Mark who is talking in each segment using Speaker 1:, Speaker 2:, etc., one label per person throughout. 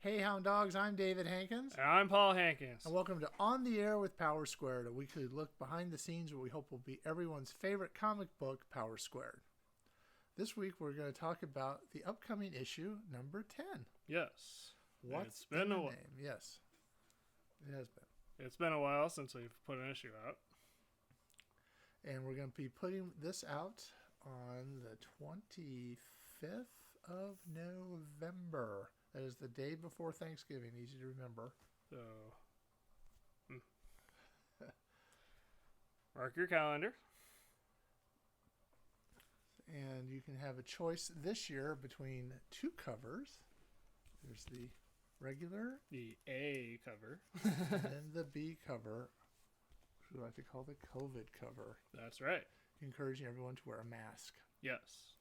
Speaker 1: Hey Hound Dogs, I'm David Hankins.
Speaker 2: And I'm Paul Hankins.
Speaker 1: And welcome to On the Air with Power Squared, a weekly look behind the scenes what we hope will be everyone's favorite comic book, Power Squared. This week we're going to talk about the upcoming issue, number 10.
Speaker 2: Yes.
Speaker 1: What's in the name? Yes, it has been.
Speaker 2: It's been a while since we've put an issue out.
Speaker 1: And we're going to be putting this out on the 25th of November. That is the day before Thanksgiving. Easy to remember.
Speaker 2: So, mark your calendar.
Speaker 1: And you can have a choice this year between two covers. There's the regular,
Speaker 2: The A cover.
Speaker 1: and then the B cover, which we like to call the COVID cover,
Speaker 2: That's right.
Speaker 1: encouraging everyone to wear a mask.
Speaker 2: Yes.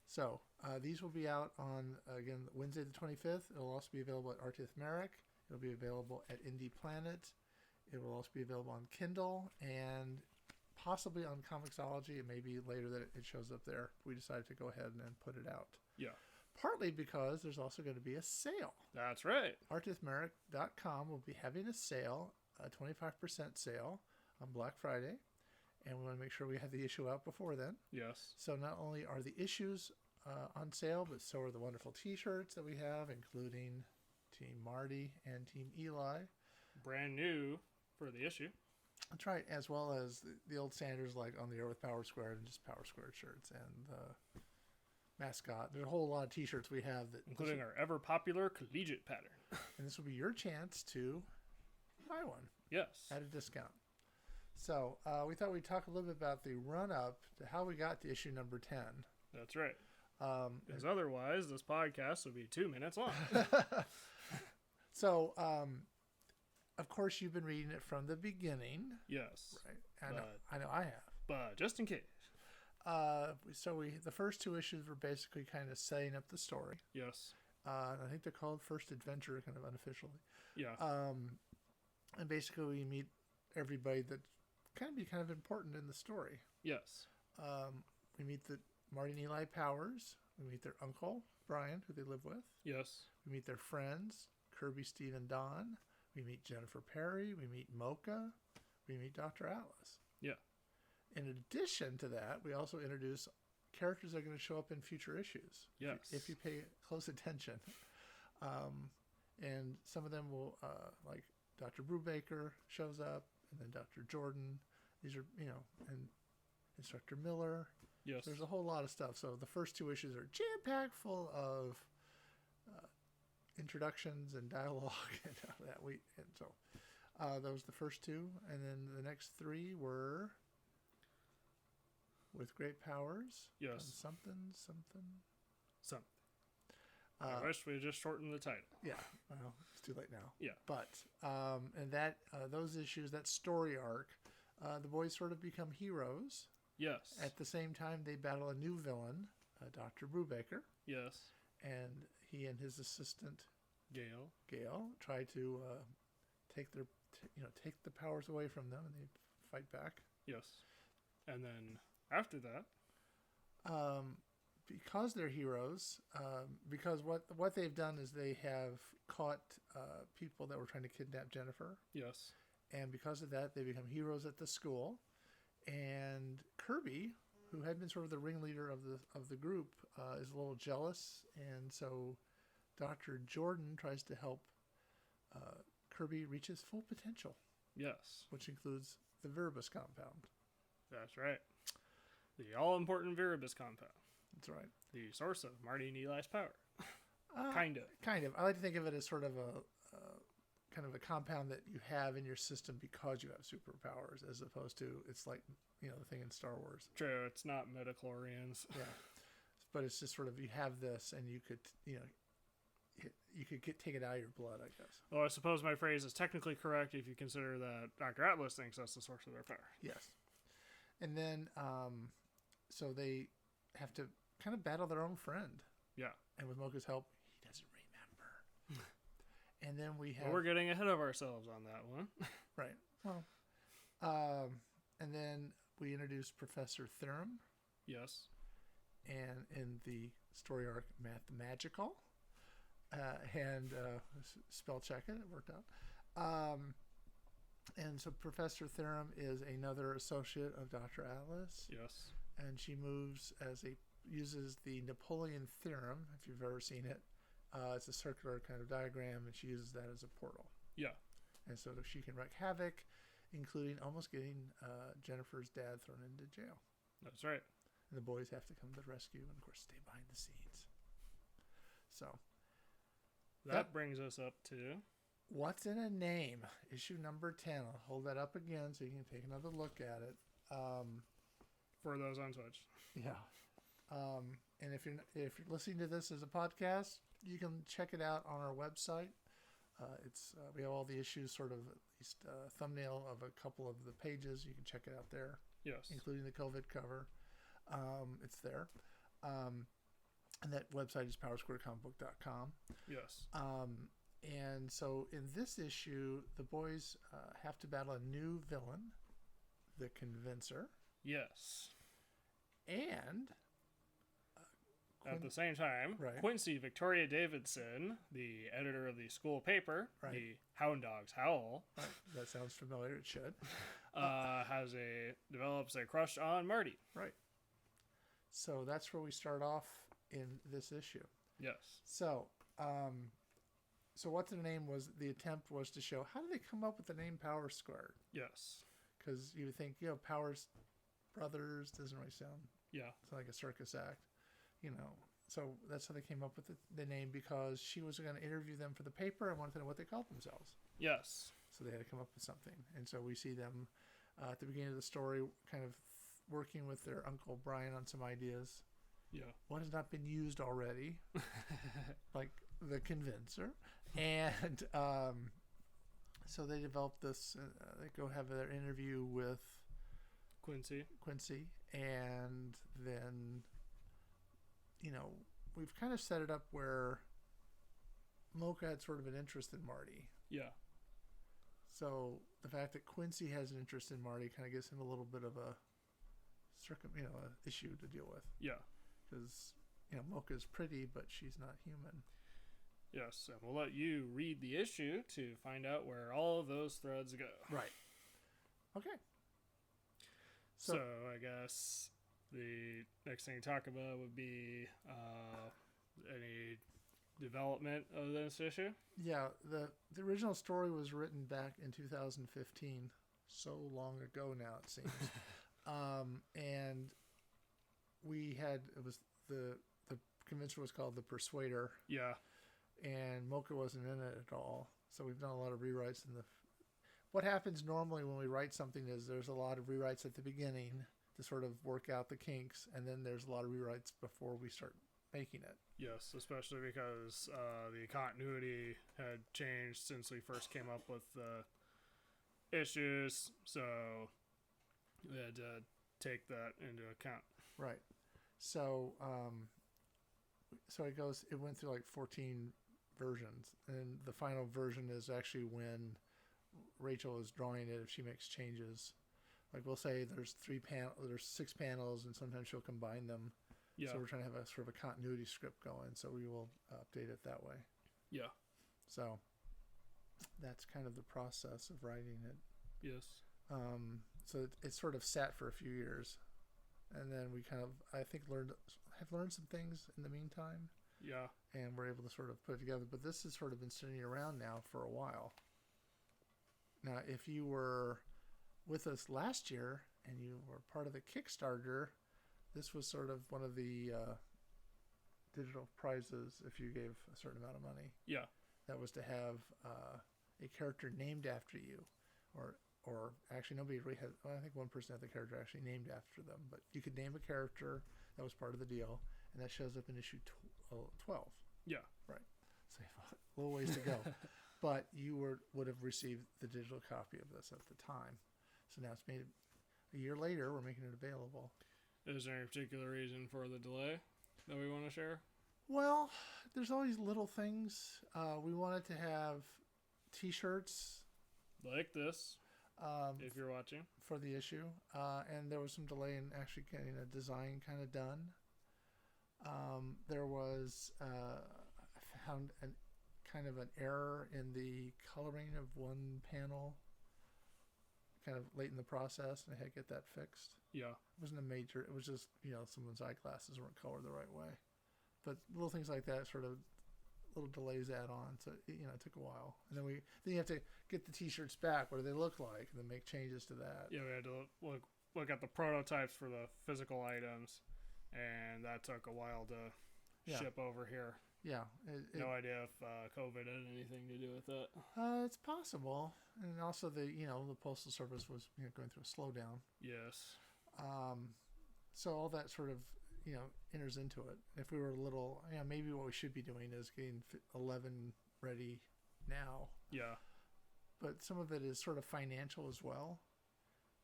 Speaker 1: So these will be out on, again, Wednesday the 25th. It'll also be available at Artith Merrick. It'll be available at Indie Planet. It will also be available on Kindle and possibly on Comixology. It may be later that it shows up there. We decided to go ahead and put it out.
Speaker 2: Yeah.
Speaker 1: Partly because there's also going to be a sale.
Speaker 2: That's right.
Speaker 1: ArtithMerrick.com will be having a sale, a 25% sale on Black Friday. And we want to make sure we have the issue out before then.
Speaker 2: Yes.
Speaker 1: So not only are the issues on sale, but so are the wonderful T-shirts that we have, including Team Marty and Team Eli.
Speaker 2: Brand new for the issue.
Speaker 1: That's right, as well as the old standards like On the Air with Power Squared and just Power Squared shirts and the mascot. There's a whole lot of T-shirts we have that,
Speaker 2: Including our ever-popular collegiate pattern.
Speaker 1: and this will be your chance to buy one
Speaker 2: Yes.
Speaker 1: at a discount. So we thought we'd talk a little bit about the run-up to how we got to issue number 10.
Speaker 2: That's right. Because otherwise, this podcast would be 2 minutes long.
Speaker 1: So, of course, you've been reading it from the beginning.
Speaker 2: Yes.
Speaker 1: Right. I know I have.
Speaker 2: But just in case.
Speaker 1: The first two issues were basically kind of setting up the story.
Speaker 2: Yes.
Speaker 1: I think they're called First Adventure, kind of unofficially.
Speaker 2: Yeah.
Speaker 1: And basically we meet everybody that kind of important in the story.
Speaker 2: Yes.
Speaker 1: We meet the Marty and Eli Powers. We meet their uncle, Brian, who they live with.
Speaker 2: Yes.
Speaker 1: We meet their friends, Kirby, Steve, and Don. We meet Jennifer Perry. We meet Mocha. We meet Dr. Atlas.
Speaker 2: Yeah.
Speaker 1: In addition to that, we also introduce characters that are going to show up in future issues.
Speaker 2: Yes.
Speaker 1: If you pay close attention. And some of them will, like Dr. Brubaker shows up, and then Dr. Jordan. These are, and Instructor Miller.
Speaker 2: Yes.
Speaker 1: There's a whole lot of stuff. So the first two issues are jam-packed full of introductions and dialogue and all that. So that was the first two. And then the next three were With Great Powers.
Speaker 2: Yes.
Speaker 1: Something.
Speaker 2: I wish we just shortened the title.
Speaker 1: Yeah. Well, it's too late now.
Speaker 2: Yeah.
Speaker 1: But, and that, those issues, that story arc, the boys sort of become heroes.
Speaker 2: Yes.
Speaker 1: At the same time, they battle a new villain, Dr. Brubaker.
Speaker 2: Yes.
Speaker 1: And he and his assistant,
Speaker 2: Gail,
Speaker 1: try to take the powers away from them, and they fight back.
Speaker 2: Yes. And then after that,
Speaker 1: because they're heroes, because what they've done is they have caught people that were trying to kidnap Jennifer.
Speaker 2: yes.
Speaker 1: And because of that, they become heroes at the school. And Kirby, who had been sort of the ringleader of the group, is a little jealous, and so Dr. Jordan tries to help Kirby reach his full potential.
Speaker 2: Yes.
Speaker 1: Which includes the Viribus compound.
Speaker 2: That's right. The all-important Viribus compound.
Speaker 1: That's right.
Speaker 2: The source of Marty and Eli's power. Kind of.
Speaker 1: I like to think of it as sort of a kind of a compound that you have in your system because you have superpowers, as opposed to it's like the thing in Star Wars.
Speaker 2: True. It's not midichlorians.
Speaker 1: Yeah, but it's just sort of you have this, and you could take it out of your blood, I guess.
Speaker 2: Well, I suppose my phrase is technically correct if you consider that Dr. Atlas thinks that's the source of their power.
Speaker 1: Yes. And then, so they have to kind of battle their own friend.
Speaker 2: Yeah.
Speaker 1: And with Mocha's help, he doesn't remember. And then we have...
Speaker 2: Well, we're getting ahead of ourselves on that one.
Speaker 1: Right. Well, and then we introduce Professor Theorem.
Speaker 2: Yes.
Speaker 1: And in the story arc, Math Magical. and spell check it. It worked out. And so Professor Theorem is another associate of Dr. Atlas.
Speaker 2: Yes.
Speaker 1: And she uses the Napoleon theorem, if you've ever seen it. It's a circular kind of diagram, and she uses that as a portal.
Speaker 2: Yeah.
Speaker 1: And so she can wreak havoc, including almost getting Jennifer's dad thrown into jail.
Speaker 2: That's right.
Speaker 1: And the boys have to come to the rescue and, of course, stay behind the scenes. So
Speaker 2: that brings us up to
Speaker 1: What's in a Name, issue number 10. I'll hold that up again so you can take another look at it.
Speaker 2: For those on Twitch.
Speaker 1: Yeah. And if you're listening to this as a podcast, you can check it out on our website. We have all the issues, sort of at least a thumbnail of a couple of the pages. You can check it out there.
Speaker 2: Yes.
Speaker 1: Including the COVID cover. It's there. And that website is powersquarecomicbook.com.
Speaker 2: Yes.
Speaker 1: And so in this issue, the boys have to battle a new villain, the Convincer.
Speaker 2: Yes.
Speaker 1: And
Speaker 2: at the same time,
Speaker 1: right.
Speaker 2: Quincy Victoria Davidson, the editor of the school paper,
Speaker 1: right.
Speaker 2: the Hound Dogs Howl.
Speaker 1: Right. That sounds familiar. It should.
Speaker 2: Develops a crush on Marty.
Speaker 1: Right. So that's where we start off in this issue.
Speaker 2: Yes.
Speaker 1: So, What's in a Name the attempt was to show how do they come up with the name Power Squared?
Speaker 2: Yes.
Speaker 1: Because you would think, Powers Brothers doesn't really sound like a circus act, So that's how they came up with the name, because she was going to interview them for the paper and wanted to know what they called themselves.
Speaker 2: Yes.
Speaker 1: So they had to come up with something. And so we see them at the beginning of the story kind of working with their Uncle Brian on some ideas.
Speaker 2: Yeah.
Speaker 1: What has not been used already? Like the Convincer. And so they developed this. They go have their interview with
Speaker 2: Quincy.
Speaker 1: And then, we've kind of set it up where Mocha had sort of an interest in Marty.
Speaker 2: Yeah.
Speaker 1: So the fact that Quincy has an interest in Marty kind of gives him a little bit of a issue to deal with.
Speaker 2: Yeah.
Speaker 1: Because, Mocha's pretty, but she's not human.
Speaker 2: Yes, and we'll let you read the issue to find out where all of those threads go.
Speaker 1: Right. Okay.
Speaker 2: So I guess the next thing to talk about would be any development of this issue.
Speaker 1: Yeah, the original story was written back in 2015, so long ago now it seems. And the Convincer was called the Persuader.
Speaker 2: Yeah.
Speaker 1: And Mocha wasn't in it at all. So we've done a lot of rewrites what happens normally when we write something is there's a lot of rewrites at the beginning to sort of work out the kinks, and then there's a lot of rewrites before we start making it.
Speaker 2: Yes, especially because the continuity had changed since we first came up with the issues, so we had to take that into account.
Speaker 1: Right. So it went through like 14 versions, and the final version is actually when Rachel is drawing it. If she makes changes, like we'll say there's 6 panels, and sometimes she'll combine them.
Speaker 2: Yeah.
Speaker 1: So we're trying to have a sort of a continuity script going, so we will update it that way.
Speaker 2: Yeah.
Speaker 1: So that's kind of the process of writing it.
Speaker 2: Yes.
Speaker 1: So it sort of sat for a few years, and then we kind of, I think, have learned some things in the meantime.
Speaker 2: Yeah.
Speaker 1: And we're able to sort of put it together. But this has sort of been sitting around now for a while. Now, if you were with us last year and you were part of the Kickstarter, this was sort of one of the digital prizes if you gave a certain amount of money.
Speaker 2: Yeah.
Speaker 1: That was to have a character named after you, or actually nobody really had. Well, I think one person had the character actually named after them, but you could name a character. That was part of the deal, and that shows up in issue 12.
Speaker 2: Yeah.
Speaker 1: Right. So you have a little ways to go, but you would have received the digital copy of this at the time. So now it's made a year later. We're making it available.
Speaker 2: Is there any particular reason for the delay that we want to share?
Speaker 1: Well, there's always little things. We wanted to have T-shirts
Speaker 2: like this, if you're watching,
Speaker 1: for the issue, and there was some delay in actually getting a design kind of done. There was found kind of an error in the coloring of one panel kind of late in the process, and I had to get that fixed.
Speaker 2: Yeah.
Speaker 1: It wasn't a major, it was just, someone's eyeglasses weren't colored the right way. But little things like that sort of little delays add on. So, it took a while. And then you have to get the t-shirts back. What do they look like? And then make changes to that.
Speaker 2: Yeah, we had to look at the prototypes for the physical items, and that took a while to ship over here.
Speaker 1: Yeah.
Speaker 2: No idea if COVID had anything to do with it.
Speaker 1: It's possible. And also the Postal Service was going through a slowdown.
Speaker 2: Yes.
Speaker 1: So all that sort of, enters into it. If we were a little, maybe what we should be doing is getting 11 ready now.
Speaker 2: Yeah.
Speaker 1: But some of it is sort of financial as well.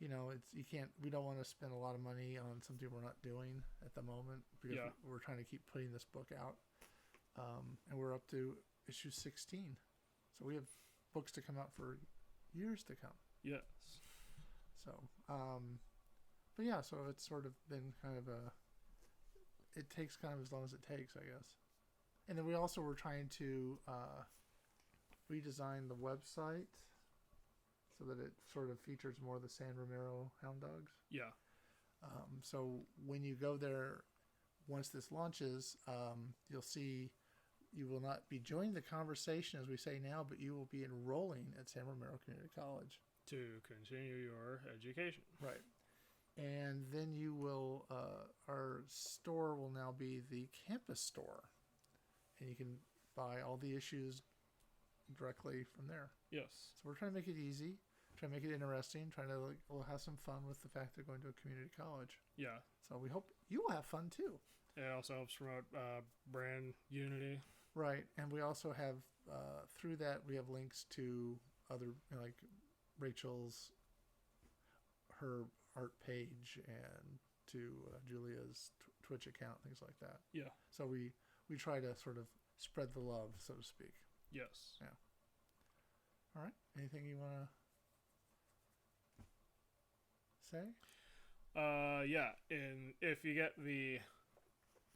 Speaker 1: We don't want to spend a lot of money on something we're not doing at the moment because we're trying to keep putting this book out. And we're up to issue 16. So we have books to come out for years to come.
Speaker 2: Yes.
Speaker 1: So, but yeah, so it's sort of been kind of it takes kind of as long as it takes, I guess. And then we also were trying to redesign the website so that it sort of features more of the San Ramiro Hound Dogs.
Speaker 2: Yeah.
Speaker 1: So when you go there, once this launches, you'll see you will not be joining the conversation as we say now, but you will be enrolling at San Ramiro Community College.
Speaker 2: To continue your education.
Speaker 1: Right. And then you will, our store will now be the campus store. And you can buy all the issues directly from there.
Speaker 2: Yes.
Speaker 1: So we're trying to make it easy, trying to make it interesting, we'll have some fun with the fact they're going to a community college.
Speaker 2: Yeah.
Speaker 1: So we hope you will have fun too.
Speaker 2: It also helps promote brand unity.
Speaker 1: Right. And we also have, through that, we have links to other, like Rachel's, her art page, and to Julia's Twitch account, things like that.
Speaker 2: Yeah.
Speaker 1: So we try to sort of spread the love, so to speak.
Speaker 2: Yes.
Speaker 1: Yeah. All right. Anything you want to say?
Speaker 2: Yeah. And if you get the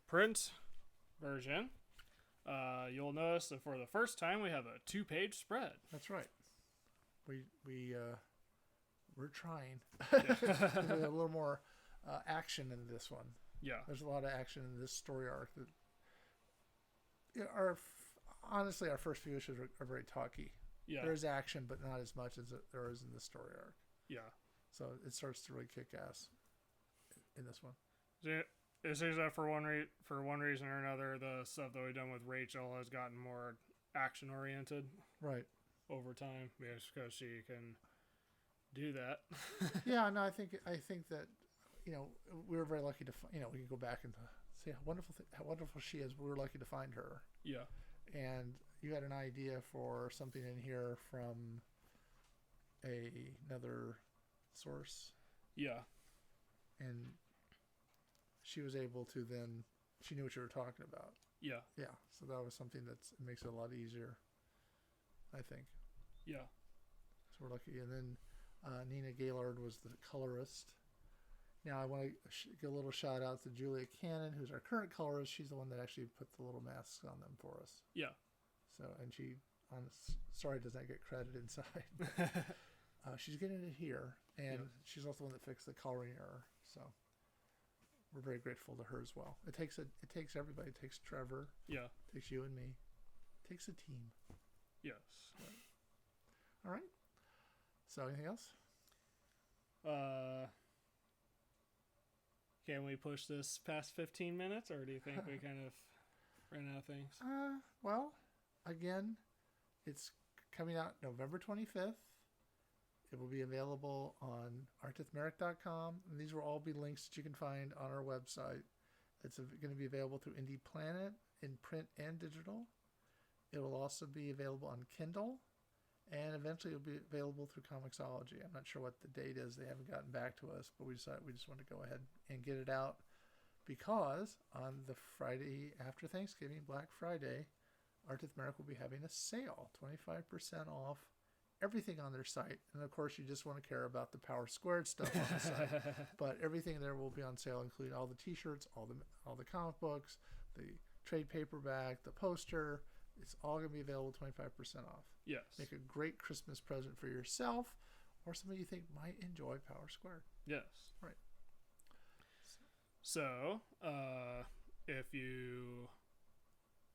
Speaker 2: print version, you'll notice that for the first time we have a 2-page spread.
Speaker 1: That's right. We're trying.
Speaker 2: Yeah.
Speaker 1: There's a little more action in this one.
Speaker 2: Yeah.
Speaker 1: There's a lot of action in this story arc. Honestly, our first few issues are very talky.
Speaker 2: Yeah.
Speaker 1: There's action, but not as much as there is in the story arc.
Speaker 2: Yeah.
Speaker 1: So it starts to really kick ass in this one.
Speaker 2: It seems that for one reason or another, the stuff that we've done with Rachel has gotten more action oriented. Right. Over time, because she can do that.
Speaker 1: Yeah, no, I think that we were very lucky to we can go back and see how wonderful she is. We were lucky to find her.
Speaker 2: Yeah.
Speaker 1: And you had an idea for something in here from another source.
Speaker 2: Yeah.
Speaker 1: And she was able to she knew what you were talking about.
Speaker 2: Yeah.
Speaker 1: Yeah. So that was something that makes it a lot easier, I think.
Speaker 2: Yeah.
Speaker 1: So we're lucky. And then Nina Gaylord was the colorist. Now I want to give a little shout out to Julia Cannon, who's our current colorist. She's the one that actually put the little masks on them for us.
Speaker 2: Yeah.
Speaker 1: So, and sorry does not get credit inside. She's getting it here, and she's also the one that fixed the coloring error. So we're very grateful to her as well. It takes everybody. It takes Trevor.
Speaker 2: Yeah.
Speaker 1: It takes you and me. It takes a team.
Speaker 2: Yes.
Speaker 1: Right. All right. So anything else?
Speaker 2: Can we push this past 15 minutes, or do you think we kind of ran out of things?
Speaker 1: Well, again, it's coming out November 25th. It will be available on artithmeric.com, and these will all be links that you can find on our website. It's going to be available through Indie Planet in print and digital. It will also be available on Kindle, and eventually it will be available through Comixology. I'm not sure what the date is. They haven't gotten back to us, but we decided we just want to go ahead and get it out because on the Friday after Thanksgiving, Black Friday, Artithmeric will be having a sale, 25% off everything on their site. And of course, you just want to care about the Power Squared stuff on the site. But everything there will be on sale, including all the T-shirts, all the comic books, the trade paperback, the poster, It's all going to be available 25% off.
Speaker 2: Yes.
Speaker 1: Make a great Christmas present for yourself or somebody you think might enjoy Power Squared.
Speaker 2: Yes.
Speaker 1: Right.
Speaker 2: So, if you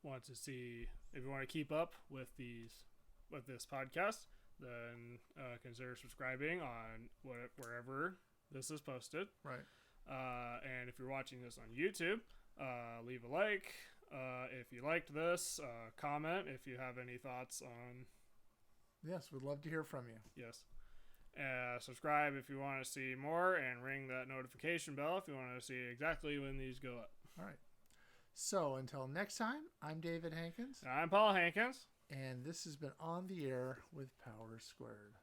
Speaker 2: want to keep up with this podcast, then consider subscribing on wherever this is posted.
Speaker 1: Right.
Speaker 2: And if you're watching this on YouTube, leave a like. If you liked this, comment if you have any thoughts on.
Speaker 1: Yes, we'd love to hear from you.
Speaker 2: Yes. Subscribe if you want to see more, and ring that notification bell if you want to see exactly when these go up.
Speaker 1: All right. So until next time, I'm David Hankins.
Speaker 2: I'm Paul Hankins.
Speaker 1: And this has been On the Air with Power Squared.